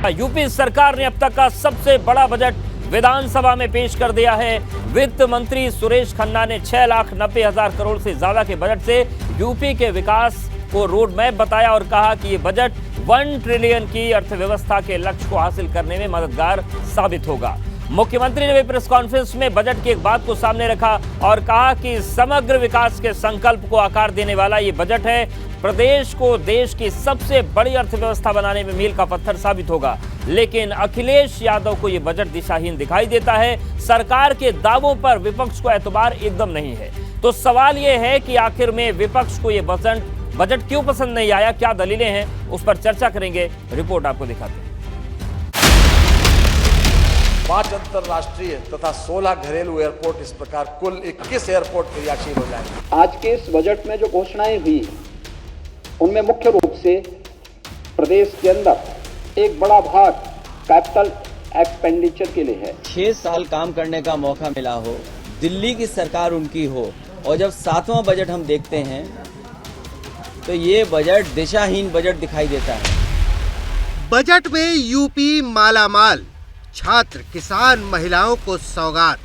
UP सरकार ने अब तक का सबसे बड़ा बजट विधानसभा में पेश कर दिया है। वित्त मंत्री सुरेश खन्ना ने 6,90,000 करोड़ से ज्यादा के बजट से यूपी के विकास को रोड मैप बताया और कहा कि ये बजट 1 ट्रिलियन की अर्थव्यवस्था के लक्ष्य को हासिल करने में मददगार साबित होगा। मुख्यमंत्री ने भी प्रेस कॉन्फ्रेंस में बजट की एक बात को सामने रखा और कहा कि समग्र विकास के संकल्प को आकार देने वाला ये बजट है। प्रदेश को देश की सबसे बड़ी अर्थव्यवस्था बनाने में मील का पत्थर साबित होगा। लेकिन अखिलेश यादव को ये बजट दिशाहीन दिखाई देता है। सरकार के दावों पर विपक्ष को एतबार एकदम नहीं है। तो सवाल ये है कि आखिर में विपक्ष को ये बजट क्यों पसंद नहीं आया, क्या दलीलें हैं, उस पर चर्चा करेंगे। रिपोर्ट आपको दिखाते हैं। 5 अंतर्राष्ट्रीय तथा 16 घरेलू एयरपोर्ट, इस प्रकार कुल 21 एयरपोर्ट क्रियाशील हो जाएंगे। आज के इस बजट में जो घोषणाएं हुई उनमें मुख्य रूप से प्रदेश के अंदर एक बड़ा भाग कैपिटल एक्सपेंडिचर के लिए है। 6 साल काम करने का मौका मिला हो, दिल्ली की सरकार उनकी हो, और जब 7वां बजट हम देखते हैं तो ये बजट दिशाहीन बजट दिखाई देता है। बजट में यूपी मालामाल, छात्र, किसान, महिलाओं को सौगात।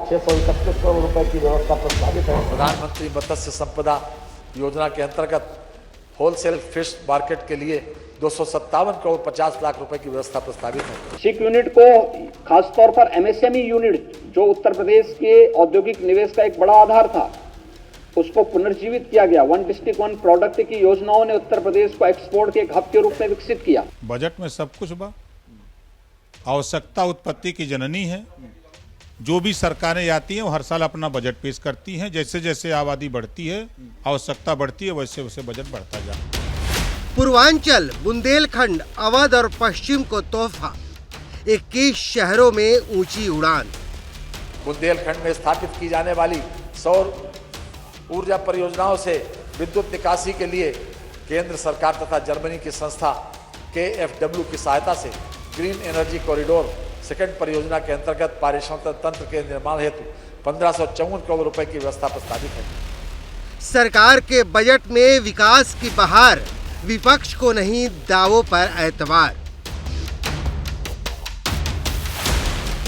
631 करोड़ रुपए की व्यवस्था प्रस्तावित है। प्रधानमंत्री मत्स्य संपदा योजना के अंतर्गत होलसेल फिश मार्केट के लिए 257 करोड़ 50 लाख रुपए की व्यवस्था प्रस्तावित है। सिक यूनिट को खासतौर पर एमएसएमई यूनिट, जो उत्तर प्रदेश के औद्योगिक निवेश का एक बड़ा आधार था, उसको पुनर्जीवित किया गया। 1 डिस्ट्रिक्ट 1 प्रोडक्ट की योजनाओं ने उत्तर प्रदेश को एक्सपोर्ट के एक हब के रूप में विकसित किया। बजट में सब कुछ बा। आवश्यकता उत्पत्ति की जननी है। जो भी सरकारें आती हैं वो हर साल अपना बजट पेश करती हैं। जैसे जैसे आबादी बढ़ती है, आवश्यकता बढ़ती है, वैसे वैसे बजट बढ़ता जाता है। पूर्वांचल, बुंदेलखंड, अवध और पश्चिम को तोहफा, 21 शहरों में ऊंची उड़ान। बुंदेलखंड में स्थापित की जाने वाली सौर ऊर्जा परियोजनाओं से विद्युत निकासी के लिए केंद्र सरकार तथा जर्मनी की संस्था KfW की सहायता से ग्रीन एनर्जी कॉरिडोर सेकंड परियोजना के अंतर्गत पारिश्रमिक तंत्र के निर्माण हेतु 1554 करोड़ रुपए की व्यवस्था प्रस्तावित है। सरकार के बजट में विकास की बहार, विपक्ष को नहीं, दावों पर एतबार।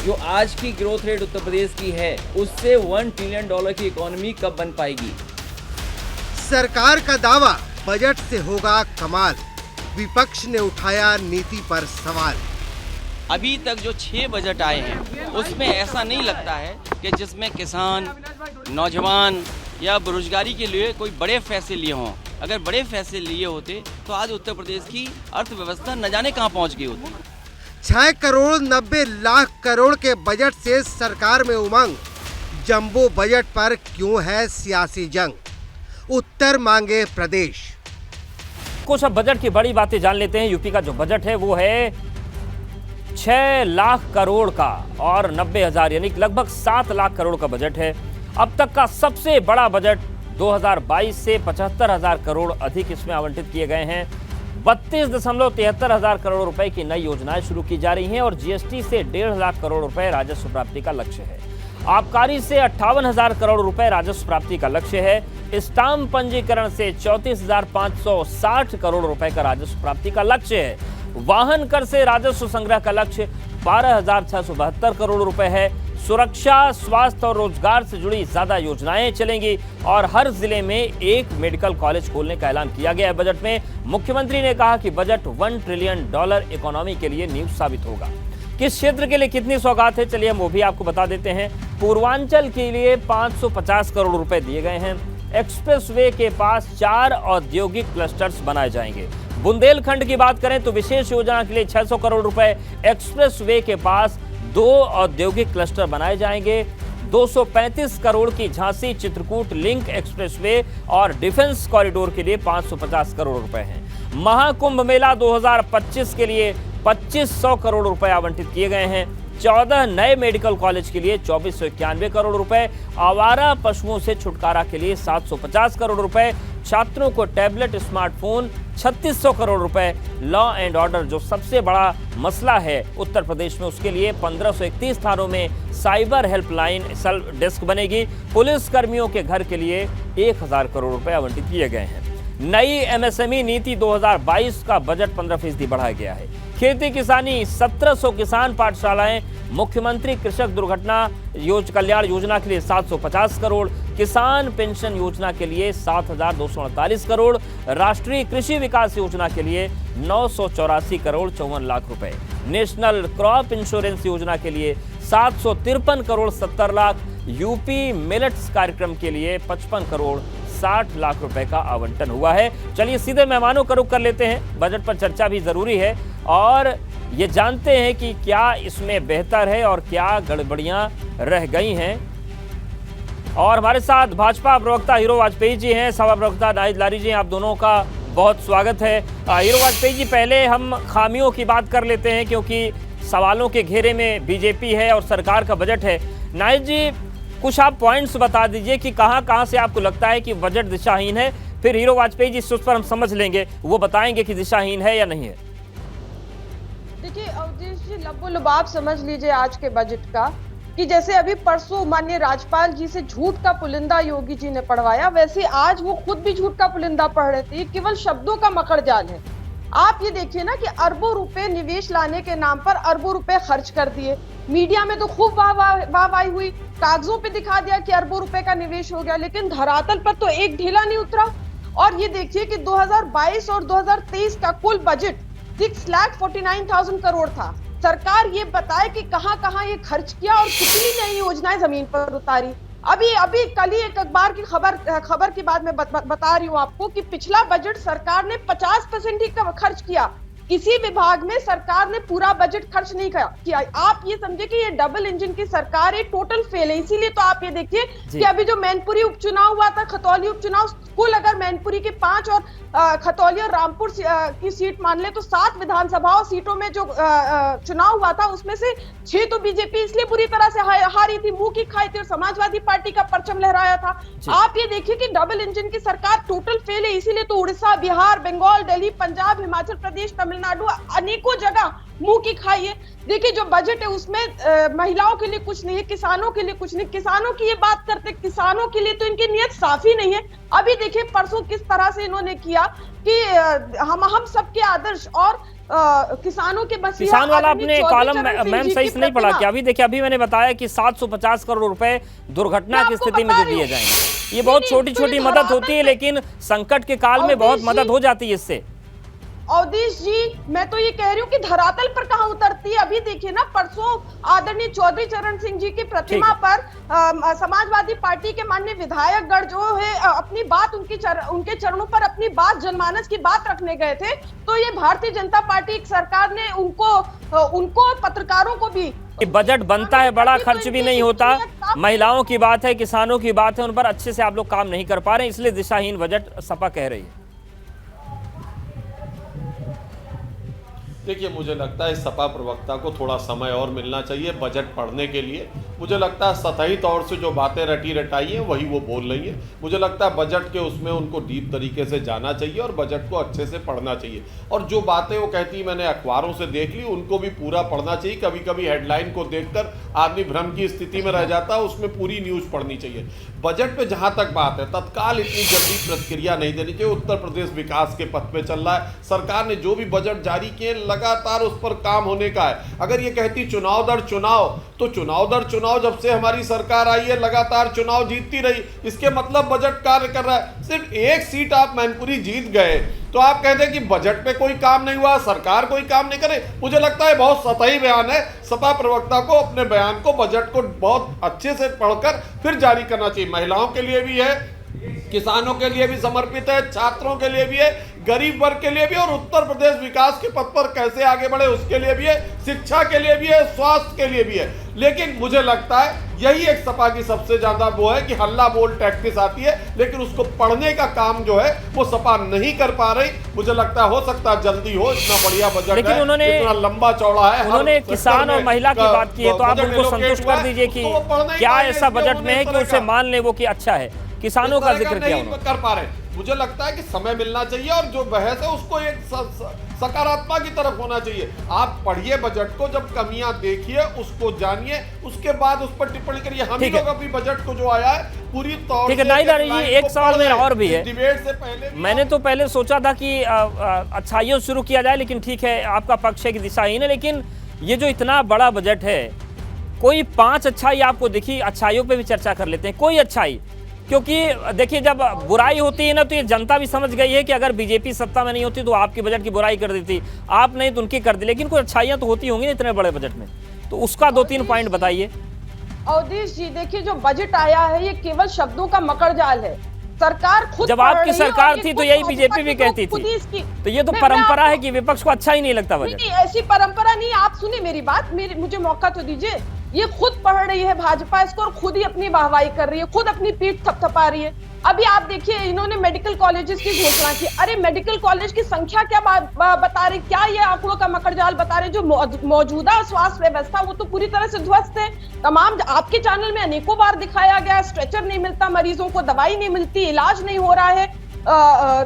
जो आज की ग्रोथ रेट उत्तर प्रदेश की है, उससे $1 ट्रिलियन की इकोनॉमी कब बन पाएगी? सरकार का दावा, बजट से होगा कमाल। विपक्ष ने उठाया नीति पर सवाल। अभी तक जो 6 बजट आए हैं उसमें ऐसा नहीं लगता है कि जिसमें किसान, नौजवान या बेरोजगारी के लिए कोई बड़े फैसले लिए हों। अगर बड़े फैसले लिए होते तो आज उत्तर प्रदेश की अर्थव्यवस्था न जाने कहां पहुंच गई होती। 6 करोड़ 90 लाख करोड़ के बजट से सरकार में उमंग। जंबो बजट पर क्यों है सियासी जंग? उत्तर मांगे प्रदेश। कुछ अब बजट की बड़ी बातें जान लेते हैं। यूपी का जो बजट है वो है 6 लाख करोड़ का और 90,000 यानी लगभग 7 लाख करोड़ का बजट है। अब तक का सबसे बड़ा बजट 2022 से 75,000 करोड़ अधिक इसमें आवंटित किए गए हैं। 32,73,000 करोड़ रुपए की नई योजनाएं शुरू की जा रही हैं और जीएसटी से 1.5 लाख करोड़ रुपए राजस्व प्राप्ति का लक्ष्य है। आबकारी से 58,000 करोड़ रुपए राजस्व प्राप्ति का लक्ष्य है। स्टाम्प पंजीकरण से 34,560 करोड़ रुपए का राजस्व प्राप्ति का लक्ष्य है। वाहन कर से राजस्व संग्रह का लक्ष्य 12,672 करोड़ रुपए है। सुरक्षा, स्वास्थ्य और रोजगार से जुड़ी ज्यादा योजनाएं चलेंगी और हर जिले में एक मेडिकल कॉलेज खोलने का ऐलान किया गया है। बजट में मुख्यमंत्री ने कहा कि बजट $1 ट्रिलियन इकोनॉमी के लिए नींव साबित होगा। किस क्षेत्र के लिए कितनी सौगात है, चलिए हम वो भी आपको बता देते हैं। पूर्वांचल के लिए 550 करोड़ रुपए दिए गए हैं। एक्सप्रेसवे के पास 4 औद्योगिक क्लस्टर्स बनाए जाएंगे। बुंदेलखंड की बात करें तो विशेष योजना के लिए 600 करोड़ रुपए। एक्सप्रेसवे के पास 2 औद्योगिक क्लस्टर बनाए जाएंगे। 235 करोड़ की झांसी चित्रकूट लिंक एक्सप्रेसवे और डिफेंस कॉरिडोर के लिए 550 करोड़ रुपए हैं। महाकुंभ मेला 2025 के लिए 2500 करोड़ रुपए आवंटित किए गए हैं। 14 नए मेडिकल कॉलेज के लिए 2491 करोड़ रुपए। आवारा पशुओं से छुटकारा के लिए 750 करोड़ रुपए। छात्रों को टैबलेट, स्मार्टफोन 3600 करोड़ रुपए। लॉ एंड ऑर्डर जो सबसे बड़ा मसला है उत्तर प्रदेश में, उसके लिए 1531 थानों में साइबर हेल्पलाइन सेल्फ डेस्क बनेगी। पुलिस कर्मियों के घर के लिए 1000 करोड़ रुपए आवंटित किए गए हैं। नई एमएसएमई नीति 2022 का बजट 15% बढ़ाया गया है। खेती किसानी 1700 किसान पाठशालाएं, मुख्यमंत्री कृषक दुर्घटना कल्याण योजना के लिए 750 करोड़, किसान पेंशन योजना के लिए 7,248 करोड़, राष्ट्रीय कृषि विकास योजना के लिए 984 करोड़ 54 लाख रुपए, नेशनल क्रॉप इंश्योरेंस योजना के लिए 753 करोड़ 70 लाख, यूपी मिलेट्स कार्यक्रम के लिए 55 करोड़ 60 लाख रुपए का आवंटन हुआ है। चलिए सीधे मेहमानों का रुख कर लेते हैं। बजट पर चर्चा भी जरूरी है और ये जानते हैं कि क्या इसमें बेहतर है और क्या गड़बड़ियां रह गई हैं। और हमारे साथ भाजपा प्रवक्ता हीरो वाजपेयी जी हैं, सभा प्रवक्ता नाहिद लारी जी हैं। आप दोनों का बहुत स्वागत है। हीरो वाजपेयी जी, पहले हम खामियों की बात कर लेते हैं क्योंकि सवालों के घेरे में बीजेपी है और सरकार का बजट है। नाहिद जी, कुछ आप पॉइंट्स बता दीजिए कि कहां से आपको लगता है कि बजट दिशाहीन है, फिर हीरो वाजपेयी जी उस पर हम समझ लेंगे, वो बताएंगे कि दिशाहीन है या नहीं है। देखिए अवधेश जी, लबो लुबाब समझ लीजिए आज के बजट का कि जैसे अभी परसों माननीय राज्यपाल जी से झूठ का पुलिंदा योगी जी ने पढ़वाया, वैसे आज वो खुद भी झूठ का पुलिंदा पढ़ रहे थे। केवल शब्दों का मकड़ जाल है। आप ये देखिए ना कि अरबों रुपए निवेश लाने के नाम पर अरबों रुपए खर्च कर दिए। मीडिया में तो खूब वाहवाही हुई, कागजों पे दिखा दिया कि अरबों रुपए का निवेश हो गया, लेकिन धरातल पर तो एक ढीला नहीं उतरा। और ये देखिए कि 2022 और 2023 का कुल बजट 6,49,000 करोड़ था। सरकार ये बताए कि कहां ये खर्च किया और कितनी नई योजनाएं जमीन पर उतारी। अभी कल ही एक अखबार की खबर की बात मैं बता रही हूँ आपको कि पिछला बजट सरकार ने 50% ही खर्च किया। किसी विभाग में सरकार ने पूरा बजट खर्च नहीं किया। आप ये समझे कि ये डबल इंजन की सरकार है, टोटल फेल है। इसीलिए तो आप ये देखिए कि अभी जो मैनपुरी उपचुनाव हुआ था, खतौली उपचुनाव, कुल अगर मैनपुरी के 5 और खतौली और रामपुर की सीट मान ले तो 7 विधानसभाओं सीटों में जो चुनाव हुआ था उसमें से 6 तो बीजेपी इसलिए बुरी तरह से हारी थी, मुंह की खाई थी और समाजवादी पार्टी का परचम लहराया था। आप ये देखिए कि डबल इंजन की सरकार टोटल फेल है। इसीलिए तो उड़ीसा, बिहार, बंगाल, दिल्ली, पंजाब, हिमाचल प्रदेश, तमिलनाडु, अनेकों जगह मुंह की खाई है। देखिए जो बजट है उसमें महिलाओं के लिए कुछ नहीं है, किसानों के लिए कुछ नहीं। किसानों की ये बात करते, किसानों के लिए तो इनकी नियत साफ ही नहीं है। अभी देखिए परसों किस तरह से इन्होंने किया कि हम सबके आदर्श और किसानों के बस किसान वाला अपने कॉलम मैम सही से नहीं पढ़ा क्या? अभी देखिए, अभी मैंने बताया कि 750 करोड़ रुपए दुर्घटना की स्थिति में जो दिए जाएंगे। ये बहुत छोटी छोटी मदद होती है, लेकिन संकट के काल में बहुत मदद हो जाती है इससे। अवधेश जी, मैं तो ये कह रही हूँ कि धरातल पर कहाँ उतरती है। अभी देखिए ना, परसों आदरणीय चौधरी चरण सिंह जी की प्रतिमा पर समाजवादी पार्टी के माननीय विधायकगण जो है अपनी बात उनके चरणों पर अपनी बात जनमानस की बात रखने गए थे। तो ये भारतीय जनता पार्टी की सरकार ने उनको पत्रकारों को भी बजट बनता है, बड़ा खर्च भी नहीं होता, महिलाओं की बात है, किसानों की बात है, उन पर अच्छे से आप लोग काम नहीं कर पा रहे हैं, इसलिए दिशाहीन बजट सपा कह रही है। देखिए, मुझे लगता है सपा प्रवक्ता को थोड़ा समय और मिलना चाहिए बजट पढ़ने के लिए। मुझे लगता है सतही तौर से जो बातें रटी रटाई हैं वही वो बोल रही हैं। मुझे लगता है बजट के उसमें उनको डीप तरीके से जाना चाहिए और बजट को अच्छे से पढ़ना चाहिए। और जो बातें वो कहती मैंने अखबारों से देख ली, उनको भी पूरा पढ़ना चाहिए। कभी कभी हेडलाइन को देखकर आदमी भ्रम की स्थिति में रह जाता है, उसमें पूरी न्यूज़ पढ़नी चाहिए। बजट पे जहाँ तक बात है, तत्काल इतनी जल्दी प्रतिक्रिया नहीं देनी चाहिए। उत्तर प्रदेश विकास के पथ पे चल रहा है। सरकार ने जो भी बजट जारी किए लगातार उस पर काम होने का है। अगर ये कहती चुनाव दर चुनाव, तो चुनाव दर चुनाव जब से हमारी सरकार आई है लगातार चुनाव जीतती रही, इसके मतलब बजट कार्य कर रहा है। सिर्फ एक सीट आप मैनपुरी जीत गए तो आप कहते हैं कि बजट पे कोई काम नहीं हुआ, सरकार कोई काम नहीं करे। मुझे लगता है बहुत सतही बयान है। सपा प्रवक्ता को अपने बयान को, बजट को बहुत अच्छे से पढ़कर फिर जारी करना चाहिए। महिलाओं के लिए भी है, किसानों के लिए भी समर्पित है, छात्रों के लिए भी है, गरीब वर्ग के लिए भी, और उत्तर प्रदेश विकास के पथ पर कैसे आगे बढ़े उसके लिए भी है, शिक्षा के लिए भी है, स्वास्थ्य के लिए भी है। लेकिन मुझे लगता है यही एक सपा की सबसे ज्यादा वो है कि हल्ला बोल टैक्टिस आती है, लेकिन उसको पढ़ने का काम जो है वो सपा नहीं कर पा रही। मुझे लगता है हो सकता है जल्दी हो, इतना बढ़िया बजट लेकिन है, उन्होंने इतना लंबा चौड़ा है। उन्होंने किसान और महिला की बात की है, तो आप उनको संतुष्ट कर दीजिए कि क्या ऐसा बजट में है कि उसे मान ले वो कि अच्छा है। किसानों का इस तरह जिक्र किया नहीं उन्होंने। कर पा रहे। मुझे लगता है कि समय मिलना चाहिए और जो बहस है उसको एक सकारात्मक की तरफ होना चाहिए। आप पढ़िए बजट को, जब कमियां देखिए उसको जानिए, उसके बाद उस पर टिप्पणी करिए। हम ही लोग अभी बजट को जो आया है पूरी तौर ठीक है। से नाहिद जी, एक सवाल मेरा और भी है। डिबेट से पहले मैंने तो पहले सोचा था कि अच्छाइयों से शुरू किया जाए, लेकिन ठीक है, आपका पक्ष है कि दिशाहीन है। लेकिन ये जो इतना बड़ा बजट है, कोई 5 अच्छाई आपको दिखी? अच्छाइयों पे भी चर्चा कर लेते हैं। कोई अच्छाई, क्योंकि देखिए जब बुराई होती है ना, तो ये जनता भी समझ गई है कि अगर बीजेपी सत्ता में नहीं होती तो आपकी बजट की बुराई कर देती, आप नहीं तो उनकी कर दी। लेकिन कुछ अच्छाइयां तो होती होंगी ना इतने बड़े बजट में, तो उसका 2-3 पॉइंट बताइए। अवधेश जी, देखिए जो बजट आया है ये केवल शब्दों का मकड़जाल है। सरकार खुद जब आपकी सरकार थी तो यही बीजेपी भी कहती थी। तो ये तो परंपरा है कि विपक्ष को अच्छा ही नहीं लगता बजट। नहीं, ऐसी परंपरा नहीं। आप सुनिए मेरी बात, मुझे मौका तो दीजिए। ये खुद पढ़ रही है भाजपा इसको और खुद ही अपनी वाहवाही कर रही है, खुद अपनी पीठ थपथपा रही है। अभी आप देखिए इन्होंने मेडिकल कॉलेजेस की घोषणा की। अरे मेडिकल कॉलेज की संख्या क्या बता रहे, क्या ये आंकड़ों का मकड़जाल बता रहे? जो मौजूदा स्वास्थ्य व्यवस्था वो तो पूरी तरह से ध्वस्त है। तमाम आपके चैनल में अनेकों बार दिखाया गया, स्ट्रेचर नहीं मिलता मरीजों को, दवाई नहीं मिलती, इलाज नहीं हो रहा है,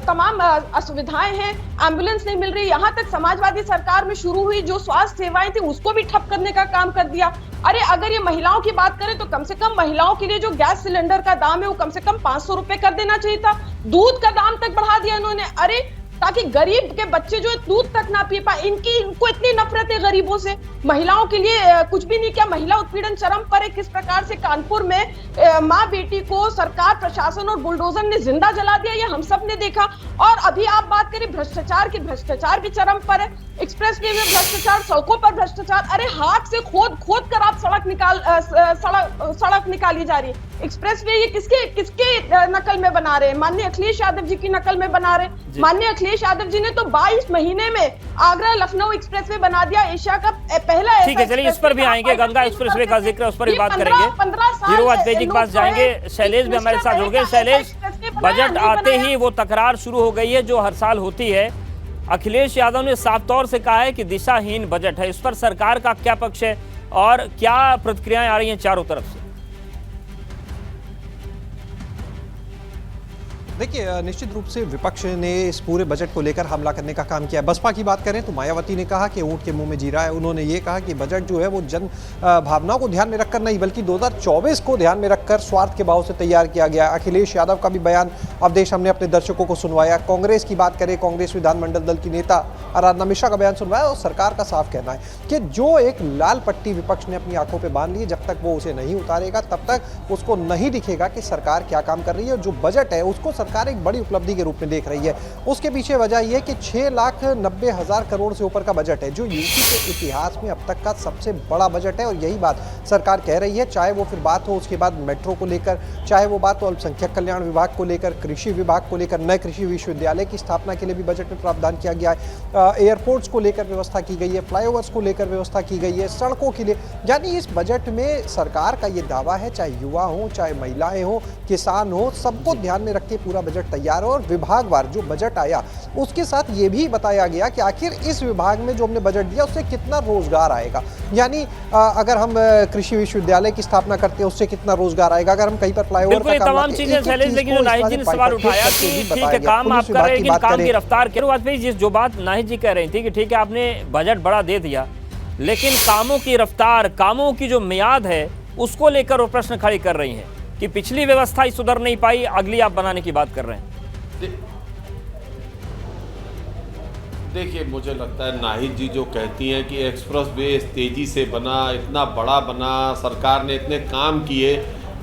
तमाम असुविधाएं हैं, एम्बुलेंस नहीं मिल रही। यहाँ तक समाजवादी सरकार में शुरू हुई जो स्वास्थ्य सेवाएं थी उसको भी ठप करने का काम कर दिया। अरे अगर ये महिलाओं की बात करें तो कम से कम महिलाओं के लिए जो गैस सिलेंडर का दाम है वो कम से कम 500 रुपए कर देना चाहिए था। दूध का दाम तक बढ़ा दिया इन्होंने, अरे ताकि गरीब के बच्चे जो दूध तक ना पी पाए। इनको इतनी नफरत है गरीबों से। महिलाओं के लिए कुछ भी नहीं किया। महिला उत्पीड़न चरम पर है। किस प्रकार से कानपुर में माँ बेटी को सरकार, प्रशासन और बुलडोजर ने जिंदा जला दिया, ये हम सब ने देखा। और अभी आप बात करें भ्रष्टाचार की, भ्रष्टाचार भी चरम पर है। एक्सप्रेस वे में भ्रष्टाचार, सड़कों पर भ्रष्टाचार। अरे हाथ से खोद कर आप सड़क निकाली जा रही है। एक्सप्रेस वे ये किसके नकल में बना रहे हैं? माननीय अखिलेश यादव जी की नकल में बना रहे। माननीय अखिलेश यादव जी ने तो 22 महीने में आगरा लखनऊ एक्सप्रेसवे बना दिया, एशिया का पहला। ठीक है, चलिए इस पर भी आएंगे। गंगा एक्सप्रेसवे का जिक्र, उस पर भी बात करेंगे। हीरो वाजपेयी के पास जाएंगे। शैलेश भी हमारे साथ जुड़ गए। शैलेश, बजट आते ही वो तकरार शुरू हो गई है जो हर साल होती है। अखिलेश यादव ने साफ तौर से कहा है कि दिशाहीन बजट है। इस पर सरकार का क्या पक्ष है और क्या प्रतिक्रियाएं आ रही हैं चारों तरफ से? देखिए, निश्चित रूप से विपक्ष ने इस पूरे बजट को लेकर हमला करने का काम किया है। बसपा की बात करें तो मायावती ने कहा कि ऊंट के मुंह में जीरा है। उन्होंने ये कहा कि बजट जो है वो जन भावनाओं को ध्यान में रखकर नहीं बल्कि 2024 को ध्यान में रखकर स्वार्थ के भाव से तैयार किया गया। अखिलेश यादव का भी बयान अवधेश हमने अपने दर्शकों को सुनवाया। कांग्रेस की बात करें, कांग्रेस विधानमंडल दल की नेता आराधना मिश्रा का बयान सुनवाया। और सरकार का साफ कहना है कि जो एक लाल पट्टी विपक्ष ने अपनी आंखों पर बांध ली, जब तक वो उसे नहीं उतारेगा तब तक उसको नहीं दिखेगा कि सरकार क्या काम कर रही है। जो बजट है उसको सरकार एक बड़ी उपलब्धि के रूप में देख रही है। उसके पीछे वजह यह कि 6,90,000 करोड़ से ऊपर का बजट है, जो यूपी के इतिहास में अब तक का सबसे बड़ा बजट है। और यही बात सरकार कह रही है, चाहे वो फिर बात हो उसके बाद मेट्रो को लेकर, चाहे वो बात हो अल्पसंख्यक कल्याण विभाग को लेकर, कृषि विभाग को लेकर, नए कृषि विश्वविद्यालय की स्थापना के लिए भी बजट में प्रावधान किया गया है। एयरपोर्ट्स को लेकर व्यवस्था की गई है, फ्लाईओवर्स को लेकर व्यवस्था की गई है, सड़कों के लिए। यानी इस बजट में सरकार का ये दावा है, चाहे युवा हो, चाहे महिलाएं हो, किसान हो, सबको ध्यान में रख के पूरा बजट तैयार हो। और विभागवार जो बजट आया उसके साथ ये भी बताया गया कि आखिर इस विभाग में जो हमने बजट दिया उससे कितना रोजगार आएगा। यानी अगर हम कृषि विश्वविद्यालय की स्थापना करते हैं उससे कितना रोजगार आएगा, अगर हम कहीं पर फ्लाईओवर का काम तमाम चीजें शैलेश, लेकिन नाहिद जी ने सवाल उठाया कि ठीक है काम आप कर रहे हैं लेकिन काम की रफ्तार क्या? वाजपेयी जो बात नाहिद जी कह रही थी कि ठीक है आपने बजट बड़ा दे दिया लेकिन कामों की रफ्तार, कामों की जो मियाद है उसको लेकर वो प्रश्न खड़े कर रही हैं कि पिछली व्यवस्था ही सुधर नहीं पाई, अगली आप बनाने की बात कर रहे हैं। देखिए, मुझे लगता है नाहिद जी जो कहती हैं कि एक्सप्रेस वे तेजी से बना, इतना बड़ा बना, सरकार ने इतने काम किए,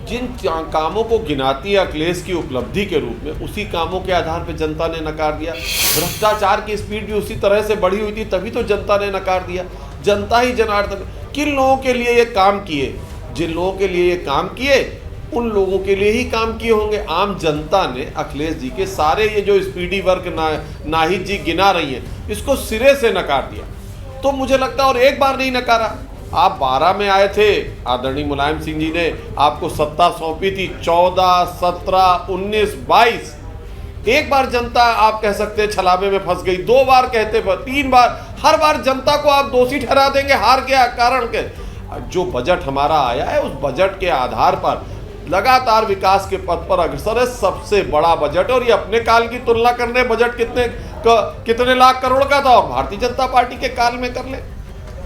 जिन कामों को गिनाती है अखिलेश की उपलब्धि के रूप में, उसी कामों के आधार पर जनता ने नकार दिया। भ्रष्टाचार की स्पीड भी उसी तरह से बढ़ी हुई थी, तभी तो जनता ने नकार दिया। जनता ही जनार्दन किन लोगों के लिए ये काम किए, जिन लोगों के लिए ये काम किए उन लोगों के लिए ही काम किए होंगे। आम जनता ने अखिलेश जी के सारे ये जो स्पीडी वर्क नाहिद जी गिना रही हैं इसको सिरे से नकार दिया। तो मुझे लगता है और एक बार नहीं नकारा। आप 12 में आए थे, आदरणीय मुलायम सिंह जी ने आपको सत्ता सौंपी थी, 14, 17, 19, 22। एक बार जनता आप कह सकते हैं छलावे में फंस गई, 2 बार कहते 3 बार, हर बार जनता को आप दोषी ठहरा देंगे हार के कारण के। जो बजट हमारा आया है उस बजट के आधार पर लगातार विकास के पथ पर अग्रसर है। सबसे बड़ा बजट, और ये अपने काल की तुलना करने बजट कितने लाख करोड़ का था और भारतीय जनता पार्टी के काल में कर ले,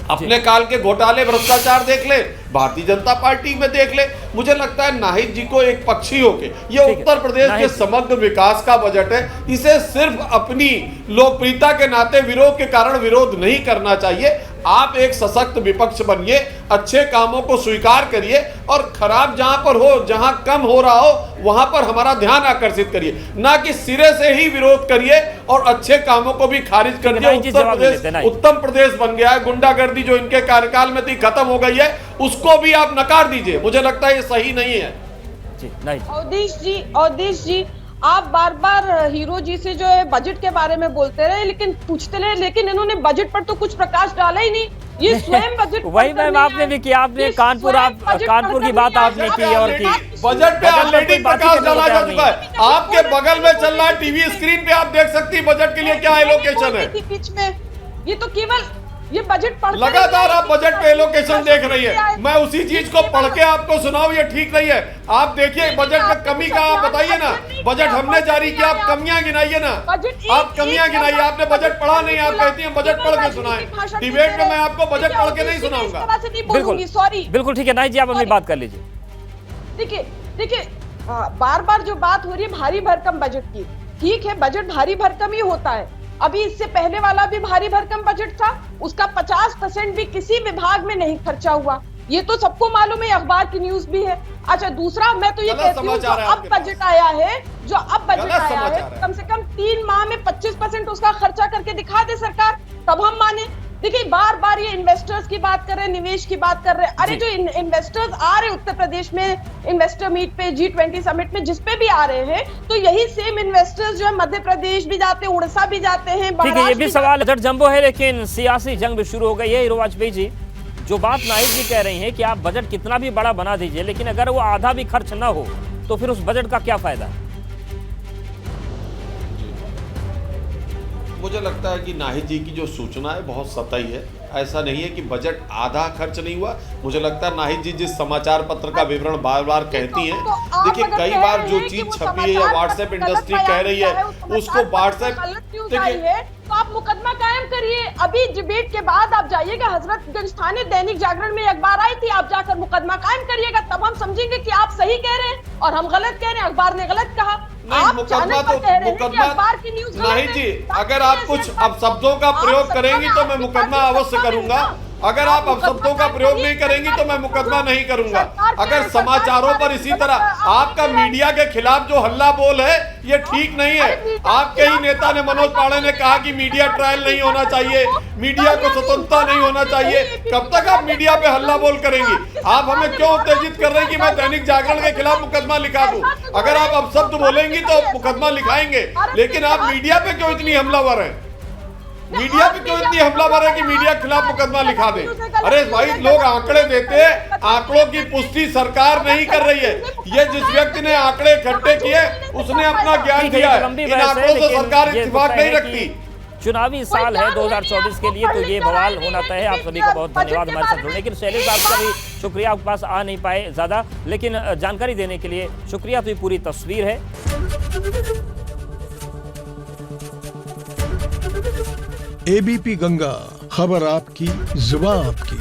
अपने काल के घोटाले भ्रष्टाचार देख ले, भारतीय जनता पार्टी में देख ले। मुझे लगता है नाहिद जी को एक पक्षी होके, ये उत्तर प्रदेश के समग्र विकास का बजट है, इसे सिर्फ अपनी लोकप्रियता के नाते विरोध के कारण विरोध नहीं करना चाहिए। आप एक सशक्त विपक्ष बनिए, अच्छे कामों को स्वीकार करिए और खराब जहां पर हो, जहां कम हो रहा हो, वहां पर हमारा ध्यान आकर्षित करिए, ना कि सिरे से ही विरोध करिए और अच्छे कामों को भी खारिज कर दिए। उत्तर प्रदेश उत्तम प्रदेश बन गया है, गुंडागर्दी जो इनके कार्यकाल में थी खत्म हो गई है, उसको भी आप नकार दीजिए। मुझे लगता है ये सही नहीं है। अवधेश जी, आप बार बार हीरो जी से जो है बजट के बारे में बोलते रहे, लेकिन पूछते रहे, लेकिन इन्होंने बजट पर तो कुछ प्रकाश डाला ही नहीं। ये स्वयं बजट वही मैम आपने भी किया, आपने कानपुर की बात आपने की और की बजट पे ऑलरेडी प्रकाश डाला जा चुका है। आपके बगल में चल रहा है टीवी स्क्रीन पे, आप देख सकती है बजट के लिए क्या एलोकेशन है। बीच में ये तो केवल ये बजट पढ़ लगातार आप बजट पे एलोकेशन देख रही है, मैं उसी चीज को पढ़ के आपको सुनाऊं, ये ठीक नहीं है। आप देखिए बजट में कमी का आप बताइए ना, बजट हमने जारी किया, आप कमियां गिनाइए ना, आप कमियां गिनाइए। आपने बजट पढ़ा नहीं, आप कहती हैं बजट पढ़ के सुनाएं। डिबेट में मैं आपको बजट पढ़ के नहीं सुनाऊंगा। बिल्कुल ठीक है नाहिद जी, आप अपनी बात कर लीजिए। देखिए बार बार जो बात हो रही है भारी भरकम बजट की, ठीक है बजट भारी भरकम ही होता है। अभी इससे पहले वाला भी भारी भरकम बजट था, उसका 50% भी किसी विभाग में नहीं खर्चा हुआ, ये तो सबको मालूम है, अखबार की न्यूज भी है। अच्छा दूसरा मैं तो ये कहती हूँ जो अब बजट आया है, कम से कम 3 माह में 25% उसका खर्चा करके दिखा दे सरकार, तब हम माने। देखिए बार बार ये इन्वेस्टर्स की बात कर रहे हैं, निवेश की बात कर रहे हैं। अरे जो इन्वेस्टर्स आ रहे उत्तर प्रदेश में इन्वेस्टर मीट पे, G20 समिट में, जिस पे भी आ रहे हैं, तो यही सेम इन्वेस्टर्स जो है मध्य प्रदेश भी जाते हैं, उड़ीसा भी जाते हैं। ठीक है, ये भी सवाल बजट जंबो है, लेकिन सियासी जंग भी शुरू हो गई है। हीरो वाजपेयी जी, जो बात नाहिद जी कह रही है कि आप बजट कितना भी बड़ा बना दीजिए, लेकिन अगर वो आधा भी खर्च ना हो तो फिर उस बजट का क्या फायदा है? मुझे लगता है कि नाहिद जी की जो सूचना है बहुत सतही है। ऐसा नहीं है कि बजट आधा खर्च नहीं हुआ। मुझे लगता है नाहिद जी जिस समाचार पत्र का विवरण बार बार कहती हैं, देखिए कई बार जो चीज छपी है या व्हाट्सएप इंडस्ट्री कह रही है उसको व्हाट्सएप, तो आप मुकदमा कायम करिए। अभी डिबेट के बाद आप जाइएगा हजरतगंज थाने, दैनिक जागरण में अखबार आई थी, आप जाकर मुकदमा कायम करिएगा, तब हम समझेंगे कि आप सही कह रहे हैं और हम गलत कह रहे हैं, अखबार ने गलत कहा। आप चैनल पर कह रहे हैं कि अखबार की न्यूज़ नहीं जी, अगर आप कुछ अपशब्दों का प्रयोग करेंगी तो मैं मुकदमा अवश्य करूंगा। अगर आप अपशब्दों का प्रयोग नहीं करेंगी तो मैं मुकदमा नहीं करूंगा। अगर समाचारों पर इसी तरह आपका मीडिया के खिलाफ जो हल्ला बोल है ये ठीक नहीं है। आपके ही नेता ने, मनोज पांडे ने कहा कि मीडिया ट्रायल नहीं होना चाहिए, मीडिया को स्वतंत्रता नहीं होना चाहिए। कब तक आप मीडिया पे हल्ला बोल करेंगी? आप हमें क्यों उत्तेजित कर रहे हैं कि मैं दैनिक जागरण के खिलाफ मुकदमा लिखा दूं? अगर आप अपशब्द बोलेंगी तो मुकदमा लिखाएंगे, लेकिन आप मीडिया पे क्यों इतनी हमलावर हैं? मीडिया पे क्यों इतनी हमलावर है कि मीडिया के खिलाफ मुकदमा लिखा दे? अरे भाई लोग आंकड़े देते हैं, आंकड़ों की पुष्टि सरकार नहीं कर रही है। ये जिस व्यक्ति ने आंकड़े इकट्ठे किए उसने अपना ज्ञान दिया है, इन आंकड़ों से सरकार इत्तेफाक नहीं रखती। चुनावी साल है 2024 के लिए, तो ये बवाल होना तय है। आप सभी को बहुत धन्यवाद हमारे साथ जुड़ने के लिए। शैलेश साहब का भी शुक्रिया, आपके पास आ नहीं पाए ज्यादा, लेकिन जानकारी देने के लिए शुक्रिया। तो ये पूरी तस्वीर है। एबीपी गंगा, खबर आपकी, जुबान आपकी।